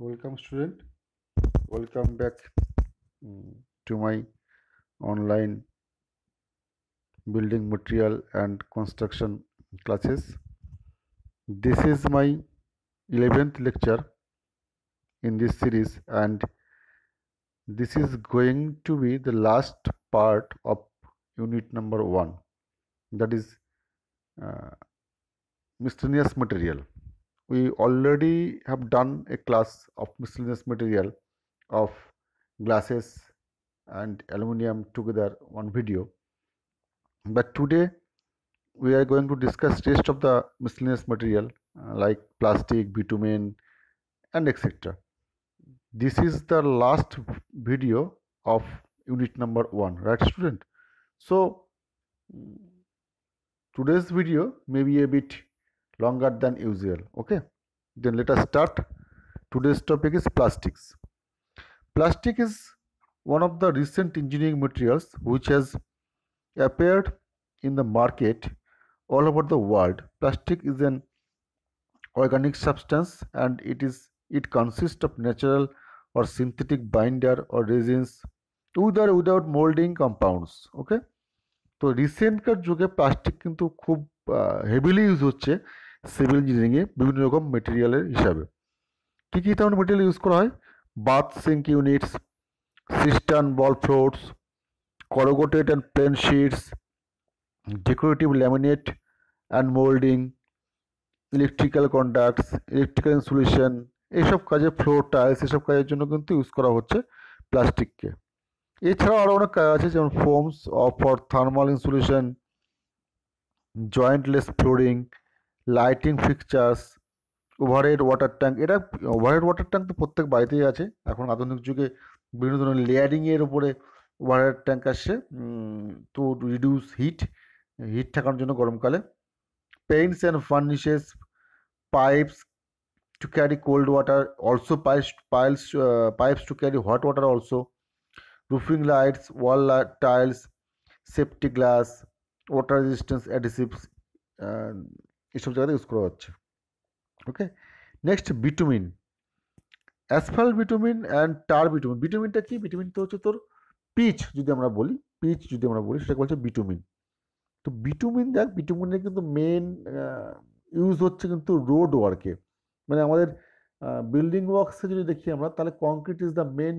Welcome, student. Welcome back to my online building material and construction classes. This is my 11th lecture in this series, and this is going to be the last part of unit number 1, that is uh, miscellaneous material. We already have done a class of miscellaneous material of glasses and aluminum together, one video, but today we are going to discuss rest of the miscellaneous material like plastic, bitumen, and etc. This is the last video of unit number 1, right, student? So today's video may be a bit longer than usual. Okay, then let us start. Today's topic is plastics. Plastic is one of the recent engineering materials which has appeared in the market all over the world. Plastic is an organic substance, and it consists of natural or synthetic binder or resins with or without molding compounds. Okay, তো রিসেন্টকার যুগে plastic কিন্তু খুব heavily use হচ্ছে civil ইঞ্জিনিয়ারিংয়ে বিভিন্ন রকম মেটেরিয়ালের হিসাবে। কী কী ধরনের মেটেরিয়াল ইউজ করা হয়? Bath sink units, cistern ball floors, corrugated and plain sheets, decorative laminate and molding, electrical conducts, electrical insulation, এইসব কাজে ফ্লোর টাইলস, এসব কাজের জন্য কিন্তু ইউজ করা হচ্ছে প্লাস্টিককে। এছাড়াও আরও অনেক কাজ আছে, যেমন foams for thermal insulation, jointless flooring, lighting fixtures, overhead water tank. এটা ওভারহেড ওয়াটার ট্যাঙ্ক তো প্রত্যেক বাড়িতেই আছে। এখন আধুনিক যুগে বিভিন্ন ধরনের লেয়ারিংয়ের উপরে ওভারহেড ট্যাঙ্ক আসছে টু রিডিউস হিট ঠেকানোর জন্য গরমকালে। Paints and varnishes, pipes to carry cold water, also pipes to carry hot water also, roofing lights, tiles, safety glass, water resistance adhesives, এসব জায়গাতে ইউজ করা হচ্ছে। Okay, next bitumen, asphalt bitumen and tar bitumen. বিটুমিনটা কি? Bitumen তো হচ্ছে তোর pitch, যদি আমরা বলি সেটাকে বলছে বিটুমিন। তো বিটুমিনের কিন্তু মেন ইউজ হচ্ছে কিন্তু রোড ওয়ার্কে, মানে আমাদের বিল্ডিং ওয়ার্কসে যদি দেখি আমরা, তাহলে concrete is the main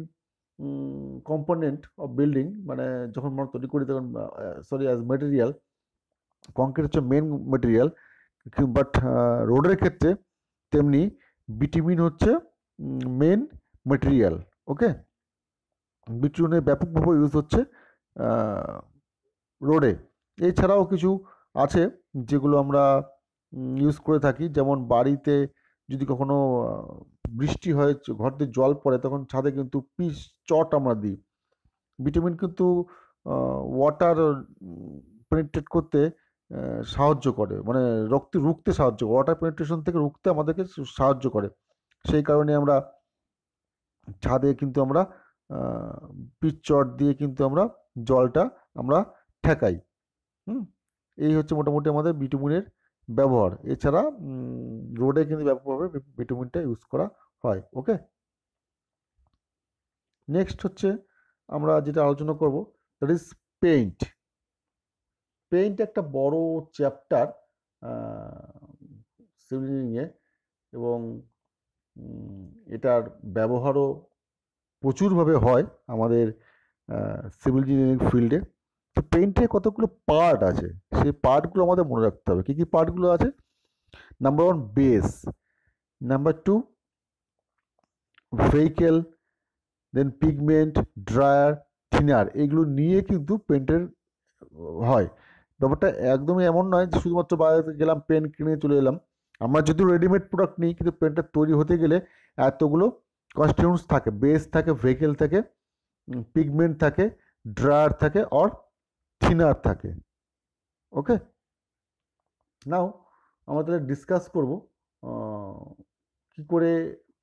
component of building. মানে যখন আমরা তৈরি করি তখন অ্যাজ মেটেরিয়াল কংক্রিট হচ্ছে মেন মেটেরিয়াল, বাট রোডের ক্ষেত্রে তেমনি বিটুমিন হচ্ছে মেন মেটেরিয়াল। ওকে, বিটুমিনের ব্যাপকভাবে ইউজ হচ্ছে রোডে। এছাড়াও কিছু আছে যেগুলো আমরা ইউজ করে থাকি, যেমন বাড়িতে যদি কখনো বৃষ্টি হয়, ঘরতে জল পড়ে, তখন ছাদে কিন্তু পিচ চট আমরা দিই। বিটুমিন কিন্তু ওয়াটার পেনিট্রেট করতে সাহায্য করে, মানে রুখতে সাহায্য করে, ওয়াটার পেনিট্রেশন থেকে রুখতে আমাদেরকে সাহায্য করে। সেই কারণে আমরা ছাদে কিন্তু আমরা পিচ চট দিয়ে কিন্তু আমরা জলটা আমরা ঠেকাই। এই হচ্ছে মোটামুটি আমাদের বিটুমিনের ব্যবহার। এছাড়া রোডে কিন্তু ব্যাপকভাবে বিটুমিনটা ইউজ করা হয়। ওকে, নেক্সট হচ্ছে আমরা যেটা আলোচনা করব, দ্যাট ইজ পেইন্ট। পেইন্ট একটা বড় চ্যাপ্টার সিভিল ইঞ্জিনিয়ারিংয়ে, এবং এটার ব্যবহারও প্রচুরভাবে হয় আমাদের সিভিল ইঞ্জিনিয়ারিং ফিল্ডে। তো পেইন্টের কতগুলো পার্ট আছে, সেই পার্টগুলো আমাদের মনে রাখতে হবে। কী কী পার্টগুলো আছে? নাম্বার 1 বেস, নাম্বার 2 ভেহিকেল, দেন পিগমেন্ট, ড্রায়ার, থিনার, এগুলো নিয়ে কিন্তু পেন্টের হয়। ব্যাপারটা একদমই এমন নয় যে শুধুমাত্র বাইরে গেলাম পেন কিনে চলে এলাম। আমরা যদিও রেডিমেড প্রোডাক্ট নিই, কিন্তু পেনটা তৈরি হতে গেলে এতগুলো কনস্টিটিউয়েন্টস থাকে। বেস থাকে, ভেহিকেল থাকে, পিগমেন্ট থাকে, ড্রায়ার থাকে, আর থিনার থাকে। ওকে, নাও আমরা তাহলে ডিসকাস করব কি করে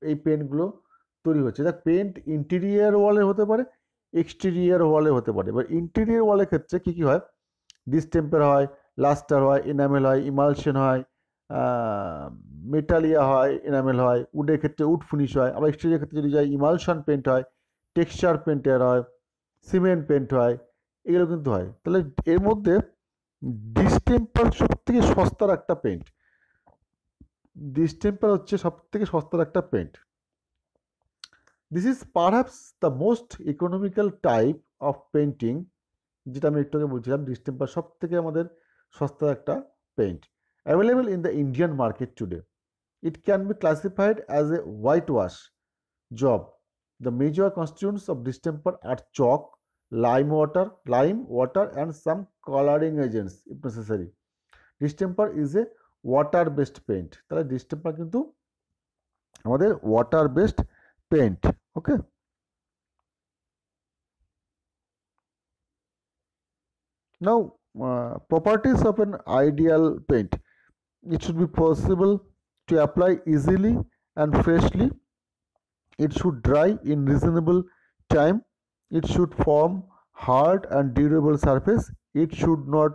এই পেনগুলো তৈরি হচ্ছে। দেখ, পেন্ট ইন্টেরিয়ার ওয়ালে হতে পারে, এক্সটেরিয়ার ওয়ালে হতে পারে। এবার ইন্টেরিয়ার ওয়ালের ক্ষেত্রে কী কী হয়? ডিসটেম্পার হয়, লাস্টার হয়, এনামেল হয়, ইমালশন হয়, মেটালিয়া হয়, এনামেল হয়, উডের ক্ষেত্রে উড ফিনিশ হয়, আবার এক্সটেরিয়ার ক্ষেত্রে যদি যাই ইমালশন পেন্ট হয়, টেক্সচার পেন্টের হয়, সিমেন্ট পেন্ট হয়, এগুলো কিন্তু হয়। তাহলে এর মধ্যে ডিস্টেম্পার সব থেকে সস্তার একটা পেন্ট। ডিস্টেম্পার হচ্ছে সব থেকে সস্তার একটা paint. This is perhaps the most economical type of painting, যেটা আমি একটু আগে বলছিলাম। ডিস্টেম্পার সব থেকে আমাদের সস্তার একটা paint, available in the Indian market today. It can be classified as a whitewash job. The major constituents of distemper are chalk, lime water, and some coloring agents if necessary. Distemper is a water-based paint. তাহলে distemper কিন্তু আমাদের water-based paint. Okay. Now, properties of an ideal paint. It should be possible to apply easily and freshly. It should dry in reasonable time. It should form hard and durable surface. It should not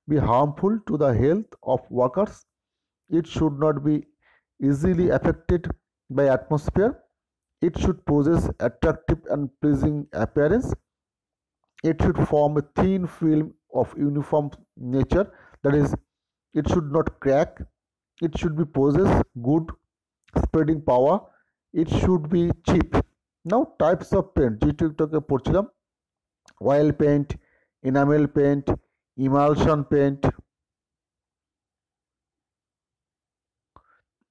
be harmful to the health of workers. It should not be easily affected by atmosphere. It should possess attractive and pleasing appearance. It should form a thin film of uniform nature. That is, it should not crack. It should be possess good spreading power. It should be cheap. Now, types of paint যেটাকে পড়ছিলাম, oil paint, enamel paint, emulsion paint,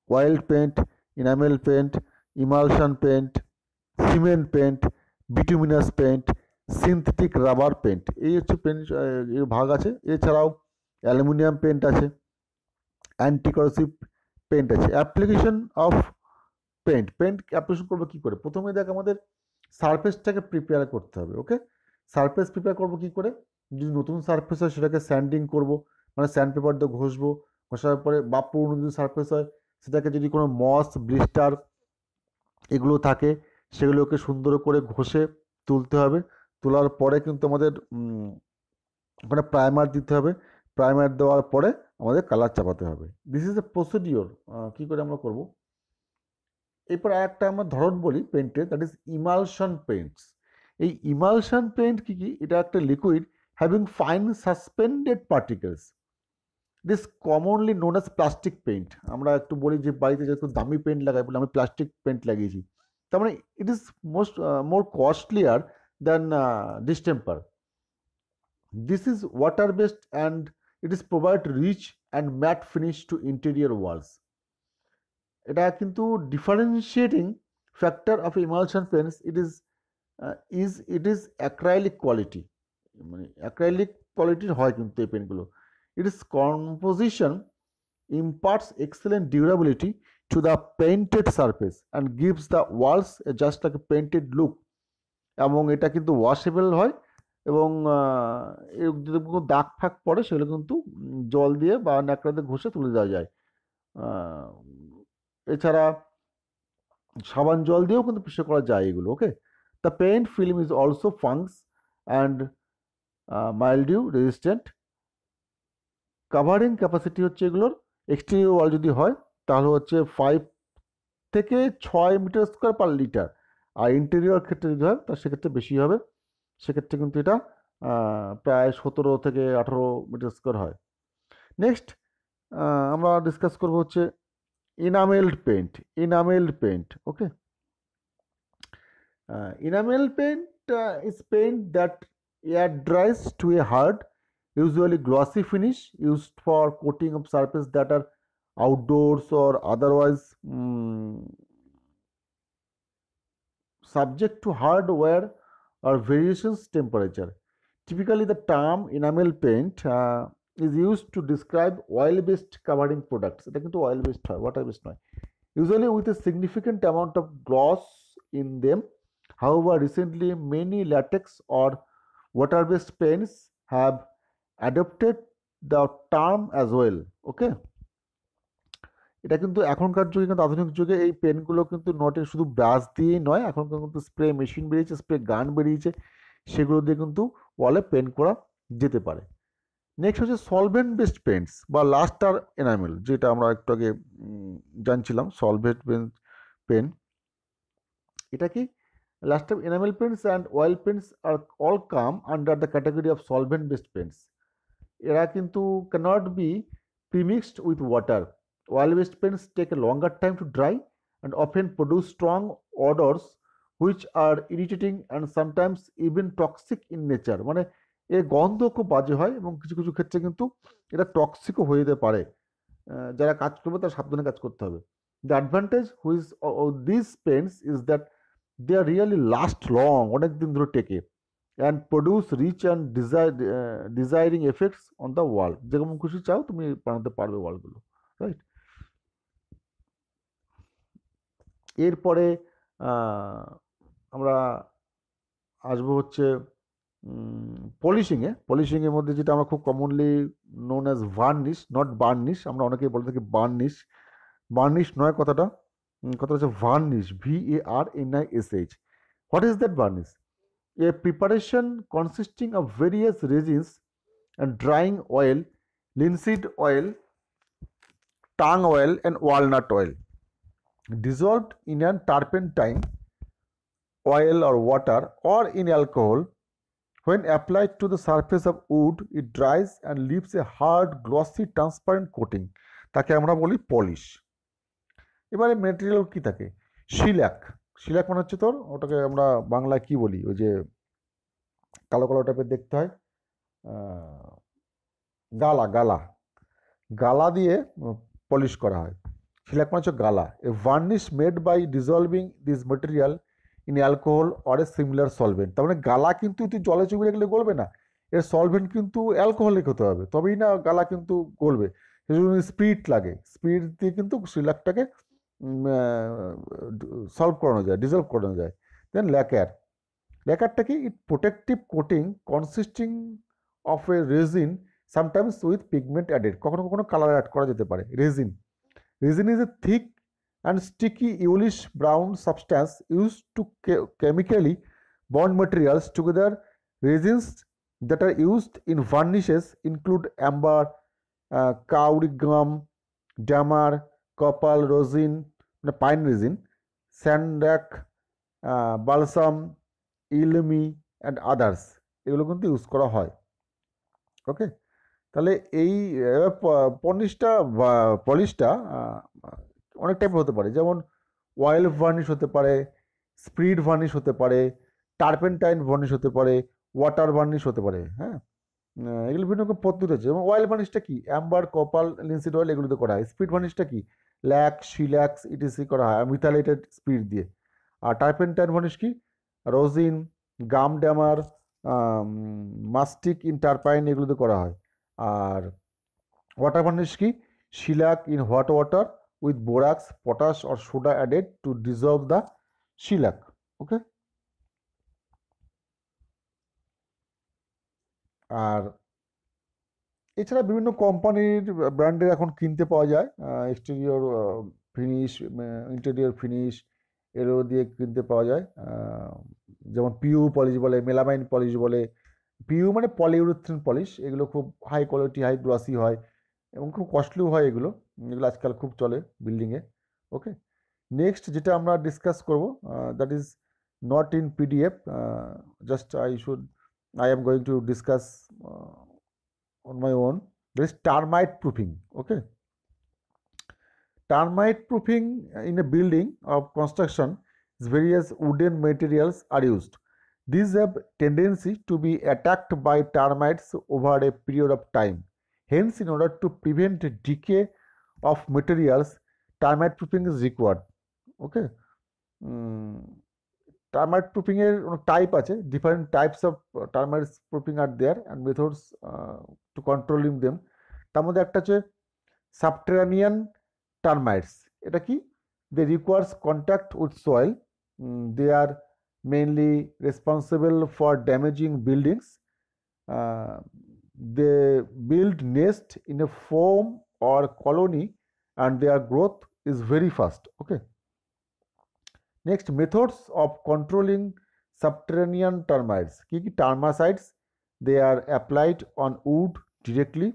oil paint, enamel paint, emulsion paint, cement paint, bituminous paint, synthetic rubber paint, এই হচ্ছে paint এর ভাগ আছে। এছাড়াও aluminium paint আছে, অ্যান্টিকরসিভ paint আছে। অ্যাপ্লিকেশন অফ পেন্ট অ্যাপ্লিকেশন করবো কি করে? প্রথমে দেখ আমাদের সারফেসটাকে প্রিপেয়ার করতে হবে। ওকে, সারফেস প্রিপেয়ার করবো কি করে? যদি নতুন সারফেস হয় সেটাকে স্যান্ডিং করব, মানে স্যান্ড পেপার দিয়ে ঘষবো। ঘষার পরে বা পুরনো যদি সারফেস হয় সেটাকে যদি কোনো মস ব্লিস্টার এগুলো থাকে সেগুলোকে সুন্দর করে ঘষে তুলতে হবে। তোলার পরে কিন্তু আমাদের ওখানে প্রাইমার দিতে হবে। প্রাইমার দেওয়ার পরে আমাদের কালার চাপাতে হবে। This is a procedure. কী করে আমরা করব? এরপর আর একটা আমরা ধরন বলি পেন্টের, দ্যাট ইজ ইমালশন পেন্টস। এই ইমালশন পেন্ট কি কি? এটা একটা liquid having fine suspended particles. It is commonly known as plastic paint. আমরা একটু বলি যে বাড়িতে যেহেতু দামি পেন্ট লাগাই বলে আমি প্লাস্টিক পেন্ট লাগিয়েছি, তার মানে it is more costlier than distemper. This is water based and it is provide rich and matte finish to interior walls. এটা কিন্তু differentiating factor of emulsion paints it is acrylic quality, মানে acrylic কোয়ালিটির হয় কিন্তু এই পেনগুলো। It is composition imparts excellent durability to the painted surface and gives the walls just like a painted look, এবং এটা কিন্তু ওয়াশেবল হয় এবং যদি কোনো দাগ ফাগ পড়ে সেগুলো কিন্তু জল দিয়ে বা ন্যাকড়াতে ঘষে তুলে দেওয়া যায়। এছাড়া সাবান জল দিয়েও কিন্তু পরিষ্কার করা যায় এগুলো। Okay, the paint film is also fungus and mildew resistant. Covering capacity হচ্ছে এগুলোর, এক্সটেরিয়র ওয়াল যদি হয় তাহলে হচ্ছে 5 থেকে 6 মিটার স্কোয়ার পার লিটার, আর ইন্টেরিয়র ক্ষেত্রে যদি হয় তার সেক্ষেত্রে বেশি হবে। সেক্ষেত্রে কিন্তু এটা প্রায় 17 থেকে 18 মিটার স্কোয়ার হয়। নেক্সট আমরা ডিসকাস করব হচ্ছে enameled paint. Okay, enamel paint is paint that air dries to a hard, usually glossy finish used for coating of surface that are outdoors or otherwise subject to hard wear or variations temperature. Typically the term enamel paint is used to describe oil based covering products. এটা কিন্তু oil based হয়, water based নয়, usually with a significant amount of gloss in them. However, recently many latex or water based paints have adopted the term as well. Okay, এটা কিন্তু এখনকার যুগে কিন্তু আধুনিক যুগে এই পেনগুলো কিন্তু নটে শুধু ব্রাশ দিয়েই নয়, এখনকার কিন্তু স্প্রে মেশিন বেরিয়েছে, স্প্রে গান বেরিয়েছে, সেগুলো দিয়ে কিন্তু ওয়ালে পেন্ট করা যেতে পারে। নেক্সট হচ্ছে সলভেন্ট বেসড পেন্টস বা লাস্টার এনামেল, যেটা আমরা একটু আগে জানছিলাম সলভেন্ট পেন। এটা কি? Lustre enamel paints and oil paints are all come under the category of solvent based paints. এরা কিন্তু cannot be premixed with water. Oil-based paints take a longer time to dry and often produce strong odors which are irritating and sometimes even toxic in nature. মানে এর গন্ধ খুব বাজে হয় এবং কিছু কিছু ক্ষেত্রে কিন্তু এটা টক্সিকও হয়ে যেতে পারে। যারা কাজ করবে তারা সাবধানে কাজ করতে হবে। The advantage with this paints is that they are really last long, অনেক দিন ধরে টেকে, and produce rich and desiring effects on the wall. যেরকম খুশি চাও তুমি বানাতে পারবে ওয়ালগুলো, রাইট? এরপরে আমরা আসবো হচ্ছে পলিশিংয়ে। পলিশিংয়ের মধ্যে যেটা আমরা খুব commonly known as varnish, not varnish, আমরা অনেকেই বলে থাকি বার্নিশ। বার্নিশ নয় কথাটা, কথা হচ্ছে varnish, VARNISH। What is that varnish? A preparation consisting of various resins and drying oil, linseed oil, tung oil, and walnut oil dissolved in a turpentine, oil or water, or in alcohol. When applied to the surface of wood, it dries and leaves a hard, glossy, transparent coating. তাকে আমরা বলি polish. এবারে material কি থাকে? শিলাক। শিলাক মানে হচ্ছে তোর, ওটাকে আমরা বাংলায় কি বলি, ওই যে কালো কালো টাইপের দেখতে হয়, গালা। গালা, গালা দিয়ে পলিশ করা হয়। শিলাক মানে হচ্ছে গালা। A varnish made by dissolving this material in alcohol or a similar solvent. তার মানে গালা কিন্তু তুই জলে চুবিয়ে রাখলে গলবে না, এর সলভেন্ট কিন্তু অ্যালকোহলিক হতে হবে, তবেই না গালা কিন্তু গলবে। সেজন্য স্পিরিট লাগে, স্পিরিট দিয়ে কিন্তু শিলাকটাকে সলভ করানো যায়, ডিজলভ করানো যায়। দেন ল্যাকার। ল্যাকারটা কি? It protective coating consisting of a resin sometimes with pigment added. কখনো কখনো কালার অ্যাড করা যেতে পারে। Resin, resin is a thick and sticky yellowish brown substance used to chemically bond materials together. Resins that are used in varnishes include amber, kauri gum, damar, copal rosin, pine resin, sandak, balsam, ilmi and others. এগুলো কিন্তু use করা হয়। ওকে, তাহলে এই পলিশটা অনেক টাইপের হতে পারে, যেমন অয়েল ভার্নিশ হতে পারে, স্পিরিট ভার্নিশ হতে পারে, টার্পেন্টাইন ভার্নিশ হতে পারে, ওয়াটার ভার্নিশ হতে পারে। হ্যাঁ, এগুলো বিভিন্ন রকম পদ্ধতি আছে। যেমন অয়েল ভার্নিশটা কি? অ্যাম্বার, কপাল, লিনসিড অয়েল এগুলোতে করা হয়। স্পিরিট ভার্নিশটা কি? ল্যাক্স, শিল্যাক্স ইটিসি করা হয় মিথাইলেটেড স্পিরিট দিয়ে। আর টার্পেন্টাইন ভার্নিশ কি? রোজিন, গাম ড্যামার, মাস্টিক ইন টারপাইন এগুলোতে করা হয়। আর ওয়াটার ভার্নিশ কি? Shellac in hot water with borax, potash or soda added to dissolve the shellac. Okay, আর এছাড়া বিভিন্ন কোম্পানির ব্র্যান্ডের এখন কিনতে পাওয়া যায় এক্সটেরিয়র ফিনিশ, ইন্টেরিয়র ফিনিশ এরও দিয়ে কিনতে পাওয়া যায়। যেমন পিইউ পলিশ বলে, মেলামাইন পলিশ বলে। পিইউ মানে পলিউরেথিন পলিশ। এগুলো খুব হাই কোয়ালিটি, হাই গ্লসি হয় এবং খুব কস্টলিও হয়। এগুলো এগুলো আজকাল খুব চলে বিল্ডিংয়ে। ওকে, নেক্সট যেটা আমরা ডিসকাস করব, that is not in PDF, just I am going to discuss on my own. There is termite proofing. Okay, termite proofing in a building of construction, various wooden materials are used. These have tendency to be attacked by termites over a period of time. Hence, in order to prevent decay of materials, termite proofing is required. Okay, termite proofing এর type আছে, different types of termite proofing are there and methods to controlling them. তার মধ্যে একটা হচ্ছে subterranean termites. এটা কি? They requires contact with soil, they are mainly responsible for damaging buildings, they build nest in a foam or colony and their growth is very fast. Okay, next, methods of controlling subterranean termites. কি কি? Termicides, they are applied on wood, directly.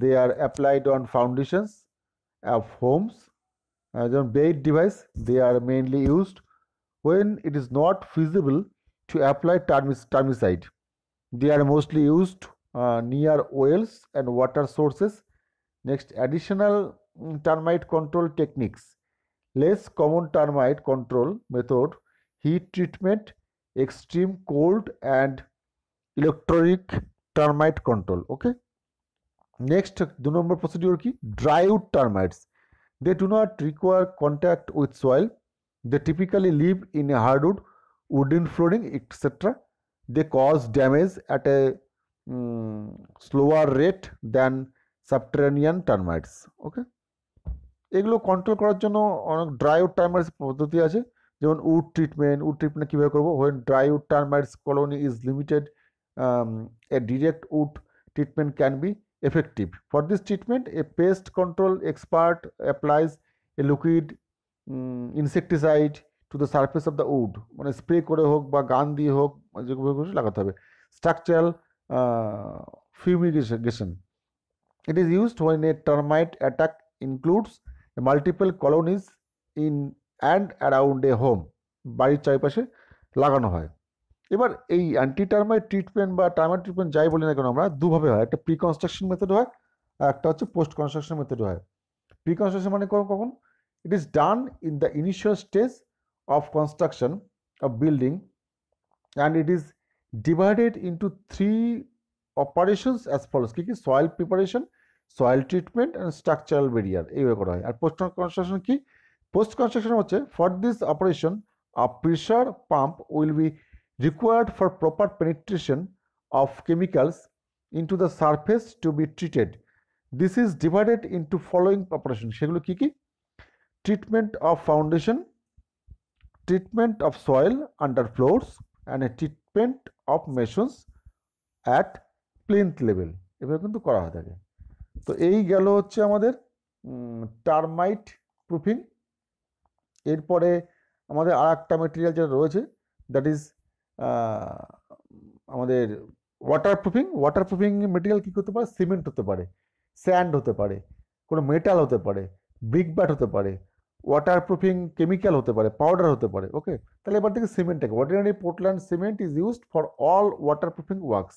They are applied on foundations of homes. As a bait device, they are mainly used when it is not feasible to apply termicide. They are mostly used near wells and water sources. Next, additional termite control techniques. Less common termite control method, heat treatment, extreme cold, and electronic termite control. Okay. Next, 2 number procedure ki dry wood termites. They do not require contact with soil. They typically live in a hardwood, wooden flooring, etc. They cause damage at a slower rate than subterranean termites. Okay. এগুলো control করার জন্য অনেক dry wood টার্মাইটস পদ্ধতি আছে, যেমন would treatment কীভাবে করবো, when dry wood termites colony is limited a direct wood treatment can be effective. For this treatment, a pest control expert applies a liquid insecticide to the surface of the wood, মানে spray করে হোক বা গান দিয়ে হোক যেভাবে লাগাতে হবে। Structural fumigation. It is used when a termite attack includes multiple colonies in and around a home. বাড়ির চারিপাশে লাগানো হয়। এবার এই অ্যান্টি টার্মাইট ট্রিটমেন্ট বা টার্মাইট ট্রিটমেন্ট যাই বলি না কেন আমরা দুভাবে হয়, একটা প্রি কনস্ট্রাকশন মেথড হয় আর একটা হচ্ছে পোস্ট কনস্ট্রাকশন মেথড হয়। প্রি কনস্ট্রাকশন মানে কখন? It is done in the initial stage of construction of building and it is divided into 3 operations as follows. কি কি? Soil preparation, soil treatment and structural barrier, এইভাবে করা হয়। আর post construction কি? Post construction হচ্ছে for this operation a pressure pump will be required for proper penetration of chemicals into the surface to be treated. This is divided into following operations. সেগুলো কি কি? Treatment of foundation, treatment of soil under floors, and a treatment of masons at plinth level. এভাবে কিন্তু করা হয়ে থাকে। তো এই গেল হচ্ছে আমাদের টার্মাইট প্রুফিং। এরপরে আমাদের আর একটা মেটেরিয়াল যেটা রয়েছে, দ্যাট ইজ আমাদের ওয়াটারপ্রুফিং মেটেরিয়াল কী করতে পারে? সিমেন্ট হতে পারে, স্যান্ড হতে পারে, কোনো মেটাল হতে পারে, ব্রিক ব্যাট হতে পারে, ওয়াটারপ্রুফিং কেমিক্যাল হতে পারে, পাউডার হতে পারে। ওকে, তাহলে এবার থেকে সিমেন্টটাকে ordinary Portland cement is used for all waterproofing works.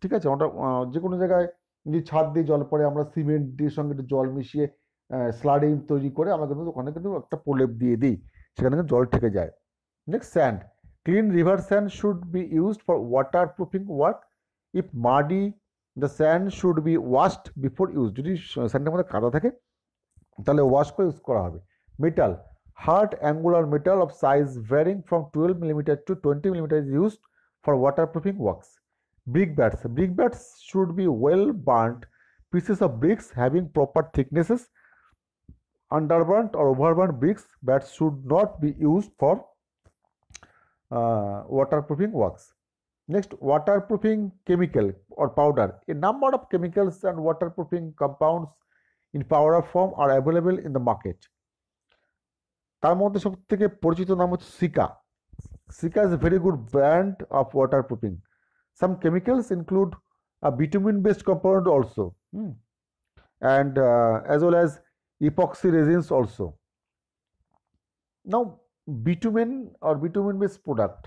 ঠিক আছে। আমরা যে কোনো জায়গায় যদি ছাদ দিয়ে জল পড়ে, আমরা সিমেন্ট দিয়ে সঙ্গে একটু জল মিশিয়ে স্লাডিং তৈরি করে আমরা কিন্তু ওখানে কিন্তু একটা প্রলেপ দিয়ে দিই, সেখানে কিন্তু জল থেকে যায়। Next, sand. Clean river sand should be used for waterproofing work. If muddy, the sand should be washed before use. যদি স্যান্ডের মধ্যে কাদা থাকে তাহলে ওয়াশ করে ইউজ করা হবে। Metal, hard angular metal of size varying from 12 mm to 20 mm is used for waterproofing works. Brick bats should be well burnt pieces of bricks having proper thicknesses. Underburnt or overburnt bricks bats should not be used for waterproofing works. Next, waterproofing chemical or powder. A number of chemicals and waterproofing compounds in powder form are available in the market. তার মধ্যে সব থেকে পরিচিত নাম হচ্ছে seeker. Seeker is a very good brand of waterproofing. Some chemicals include a bitumen based compound also, and as well as epoxy resins also. Now, bitumen or bitumen based product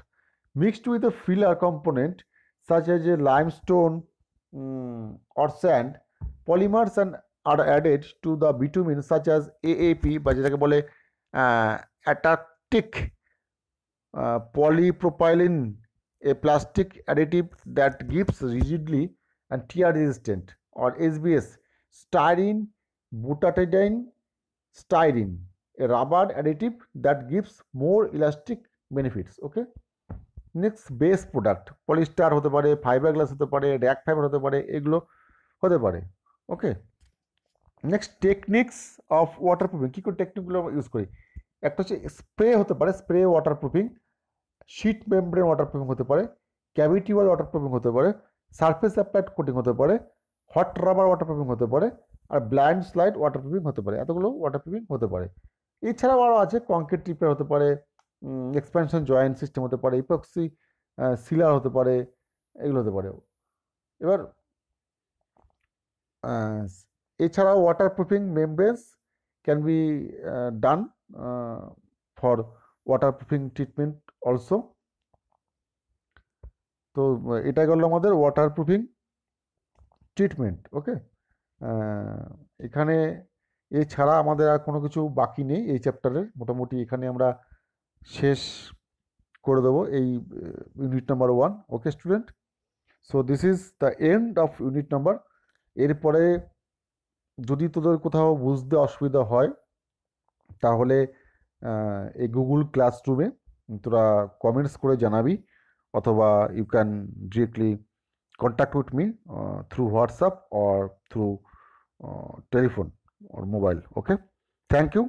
mixed with a filler component such as a limestone or sand, polymers and are added to the bitumen such as AAP বা যেটাকে বলে atactic polypropylene, a plastic additive that gives rigidly and tear resistant, or SBS, styrene butadiene styrene, a rubber additive that gives more elastic benefits. Okay. Next, base product, polyester হতে পারে, fibre glass হতে পারে, rack fibre হতে পারে, এগুলো হতে পারে। Okay. Next, techniques of waterproofing. কী করে টেকনিকগুলো ইউজ করি? একটা হচ্ছে স্প্রে হতে পারে, spray waterproofing, sheet membrane waterproofing হতে পারে, ক্যাভিটি ওয়াল ওয়াটারপ্রুফিং হতে পারে, সারফেস অ্যাপ্লাইড কোটিং হতে পারে, হট রাবার ওয়াটারপ্রুফিং হতে পারে, আর ব্লাইন্ড স্লাইড ওয়াটারপ্রুফিং হতে পারে। এতগুলো ওয়াটারপ্রুফিং হতে পারে। এছাড়াও আরও আছে কংক্রিট রিপেয়ার হতে পারে, এক্সপ্যানশন জয়েন্ট সিস্টেম হতে পারে, ইপক্সি সিলার হতে পারে, এগুলো হতে পারে। এবার আহ, এছাড়াও waterproofing membranes can be done for waterproofing treatment also. তো এটা গেল আমাদের ওয়াটারপ্রুফিং ট্রিটমেন্ট। ওকে, এখানে এছাড়া আমাদের আর কোনো কিছু বাকি নেই এই চ্যাপ্টারের। মোটামুটি এখানে আমরা শেষ করে দেবো এই unit number 1। Okay student, so this is the end of unit number. এরপরে যদি তোদের কোথাও বুঝতে অসুবিধা হয় তাহলে এই গুগল ক্লাসরুমে তোরা কমেন্টস করে জানাবি, অথবা you can directly contact with me through WhatsApp or through telephone or mobile. Okay, thank you.